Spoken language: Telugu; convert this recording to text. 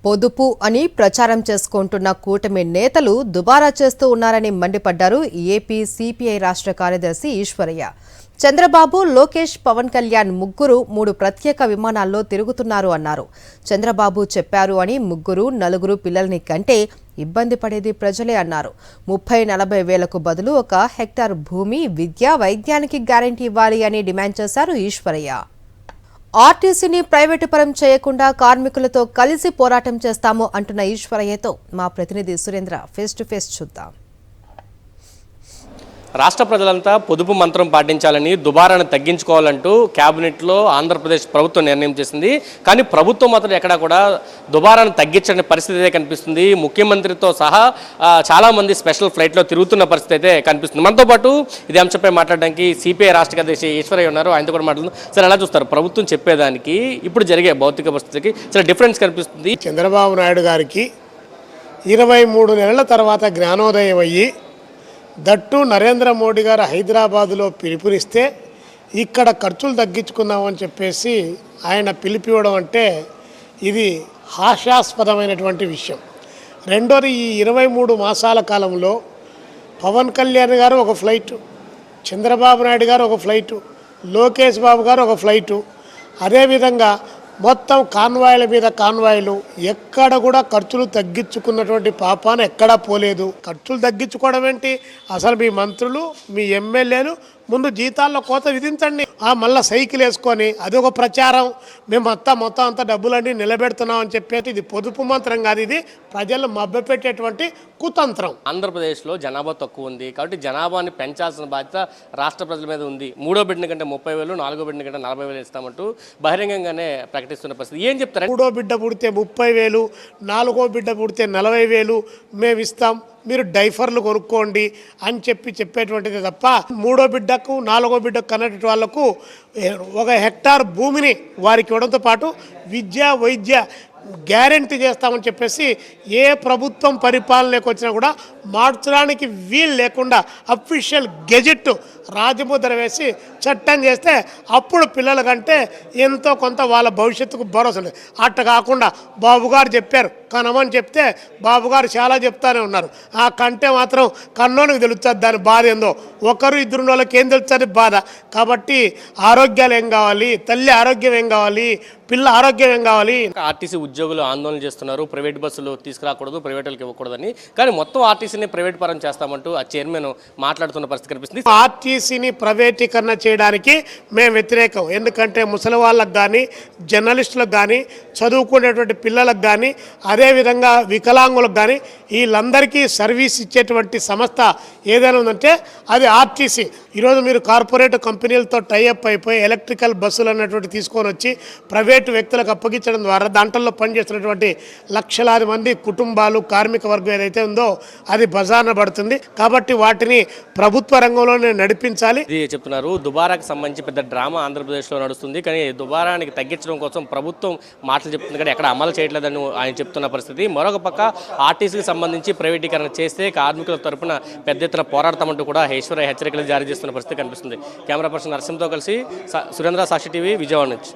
పొదుపు అని ప్రచారం చేసుకుంటున్న కూటమి నేతలు దుబారా చేస్తూ ఉన్నారని మండిపడ్డారు ఏపీ సిపిఐ రాష్ట్ర కార్యదర్శి ఈశ్వరయ్య. చంద్రబాబు, లోకేష్, పవన్ కళ్యాణ్ ముగ్గురు 3 ప్రత్యేక విమానాల్లో తిరుగుతున్నారు అన్నారు. చంద్రబాబు చెప్పారు అని ముగ్గురు, నలుగురు పిల్లల్ని కంటే ఇబ్బంది పడేది ప్రజలే అన్నారు. 30-40 వేలకు బదులు 1 హెక్టార్ భూమి, విద్య, వైద్యానికి గ్యారెంటీ ఇవ్వాలి అని డిమాండ్ చేశారు ఈశ్వరయ్య. ఆర్టీసీని ప్రైవేటు పరం చేయకుండా కార్మికులతో కలిసి పోరాటం చేస్తాము అంటున్న ఈశ్వరయ్యతో మా ప్రతినిధి సురేంద్ర ఫేస్ టు ఫేస్ చూద్దాం. రాష్ట్ర ప్రజలంతా పొదుపు మంత్రం పాటించాలని, దుబారాను తగ్గించుకోవాలంటూ కేబినెట్లో ఆంధ్రప్రదేశ్ ప్రభుత్వం నిర్ణయం చేసింది. కానీ ప్రభుత్వం మాత్రం ఎక్కడా కూడా దుబారాను తగ్గించని పరిస్థితి అయితే కనిపిస్తుంది. ముఖ్యమంత్రితో సహా చాలామంది స్పెషల్ ఫ్లైట్లో తిరుగుతున్న పరిస్థితి అయితే కనిపిస్తుంది. మనతో పాటు ఇది అంశంపై మాట్లాడడానికి సిపిఐ రాష్ట్ర కార్యదర్శి ఈశ్వరయ్య ఉన్నారు. ఆయనతో కూడా మాట్లాడుతుంది. సరే, ఎలా చూస్తారు ప్రభుత్వం చెప్పేదానికి ఇప్పుడు జరిగే భౌతిక పరిస్థితికి చాలా డిఫరెన్స్ కనిపిస్తుంది? చంద్రబాబు నాయుడు గారికి 23 నెలల తర్వాత జ్ఞానోదయం అయ్యి దట్టు నరేంద్ర మోడీ గారు హైదరాబాదులో పిలుపునిస్తే ఇక్కడ ఖర్చులు తగ్గించుకుందామని చెప్పేసి ఆయన పిలిపివ్వడం అంటే ఇది హాస్యాస్పదమైనటువంటి విషయం. రెండోది, ఈ 23 మాసాల కాలంలో పవన్ కళ్యాణ్ గారు ఒక ఫ్లైటు, చంద్రబాబు నాయుడు గారు ఒక ఫ్లైటు, లోకేష్ బాబు గారు ఒక ఫ్లైటు, అదేవిధంగా మొత్తం కాన్వాయిల మీద కాన్వాయిలు, ఎక్కడ కూడా ఖర్చులు తగ్గించుకున్నటువంటి పాపాన ఎక్కడా పోలేదు. ఖర్చులు తగ్గించుకోవడం ఏంటి? అసలు మీ మంత్రులు, మీ ఎమ్మెల్యేలు ముందు జీతాల్లో కోత విధించండి. మళ్ళీ సైకిల్ వేసుకొని అదొక ప్రచారం, మేము మొత్తం అంతా డబ్బులన్నీ నిలబెడుతున్నాం అని చెప్పేసి ఇది పొదుపు మంత్రం కాదు, ఇది ప్రజలు మభ్యపెట్టేటువంటి కుతంత్రం. ఆంధ్రప్రదేశ్లో జనాభా తక్కువ ఉంది కాబట్టి జనాభాని పెంచాల్సిన బాధ్యత రాష్ట్ర ప్రజల మీద ఉంది. 3వ బిడ్డ కంటే 30,000, 4వ బిడ్డ కంటే 40,000 ఇస్తామంటూ బహిరంగంగానే ప్రకటిస్తున్న పరిస్థితి. ఏం చెప్తారు? 3వ బిడ్డ పుడితే 30,000, 4వ బిడ్డ పుడితే 40,000 మేము ఇస్తాం, మీరు డైఫర్లు కొనుక్కోండి అని చెప్పేటువంటిది తప్ప 3వ బిడ్డకు 4వ బిడ్డకు కన్నటువంటి వాళ్లకు 1 హెక్టార్ భూమిని వారికి ఇవ్వడంతో పాటు విద్య, వైద్య గ్యారెంటీ చేస్తామని చెప్పేసి ఏ ప్రభుత్వం పరిపాలనలోకి వచ్చినా కూడా మార్చడానికి వీలు లేకుండా అఫీషియల్ గెజెట్ రాజముద్ర వేసి చట్టం చేస్తే అప్పుడు పిల్లల కంటే ఎంతో కొంత వాళ్ళ భవిష్యత్తుకు భరోసా లేదు. అట్ట కాకుండా బాబుగారు చెప్పారు కనమని చెప్తే బాబుగారు చాలా చెప్తానే ఉన్నారు. ఆ కంటే మాత్రం కన్నోనికి తెలుస్తుంది దాని బాధ ఏందో. 1-2 వాళ్ళకి ఏం తెలుస్తుంది బాధ. కాబట్టి ఆరోగ్యాలు ఏం కావాలి, తల్లి ఆరోగ్యం ఏం కావాలి, పిల్ల ఆరోగ్యం ఏం కావాలి. ఆర్టీసీ ఉద్యోగులు ఆందోళన చేస్తున్నారు, ప్రైవేట్ బస్సులు తీసుకురాకూడదు, ప్రైవేట్ వాళ్ళకి ఇవ్వకూడదని. కానీ మొత్తం ఆర్టీసీని ప్రైవేట్ పరం చేస్తామంటూ ఆ చైర్మన్ మాట్లాడుతున్న పరిస్థితి కనిపిస్తుంది. ఆర్టీసీని ప్రైవేటీకరణ చేయడానికి మేము వ్యతిరేకం. ఎందుకంటే ముసలి వాళ్ళకు కానీ, జర్నలిస్టులకు కానీ, చదువుకునేటువంటి పిల్లలకు కానీ, అదేవిధంగా వికలాంగులకు కానీ వీళ్ళందరికీ సర్వీస్ ఇచ్చేటువంటి సంస్థ ఏదైనా ఉందంటే అది ఆర్టీసీ. ఈరోజు మీరు కార్పొరేట్ కంపెనీలతో టైఅప్ అయిపోయి ఎలక్ట్రికల్ బస్సులు అన్నటువంటి తీసుకొని వచ్చి ప్రైవేటు వ్యక్తులకు అప్పగించడం ద్వారా దాంట్లో పనిచేస్తున్నటువంటి లక్షలాది మంది కుటుంబాలు, కార్మిక వర్గం ఏదైతే ఉందో అది బజార్న పడుతుంది. కాబట్టి వాటిని ప్రభుత్వ రంగంలోనే నడిపించాలి. ఇది చెప్తున్నారు. దుబారాకు సంబంధించి పెద్ద డ్రామా ఆంధ్రప్రదేశ్లో నడుస్తుంది. కానీ దుబారానికి తగ్గించడం కోసం ప్రభుత్వం మాటలు చెప్తుంది కానీ ఎక్కడ అమలు చేయట్లేదని ఆయన చెప్తున్న పరిస్థితి. మరొక పక్క ఆర్టీసీకి సంబంధించి ప్రైవేటీకరణ చేస్తే కార్మికుల తరపున పెద్ద ఎత్తున పోరాడతామంటూ కూడా ఈశ్వరయ్య హెచ్చరికలు జారీ చేస్తున్న పరిస్థితి కనిపిస్తుంది. కెమెరా పర్సన్ నరసింహతో కలిసి సురేంద్ర, సాక్షి టీవీ, విజయవాడ నుంచి.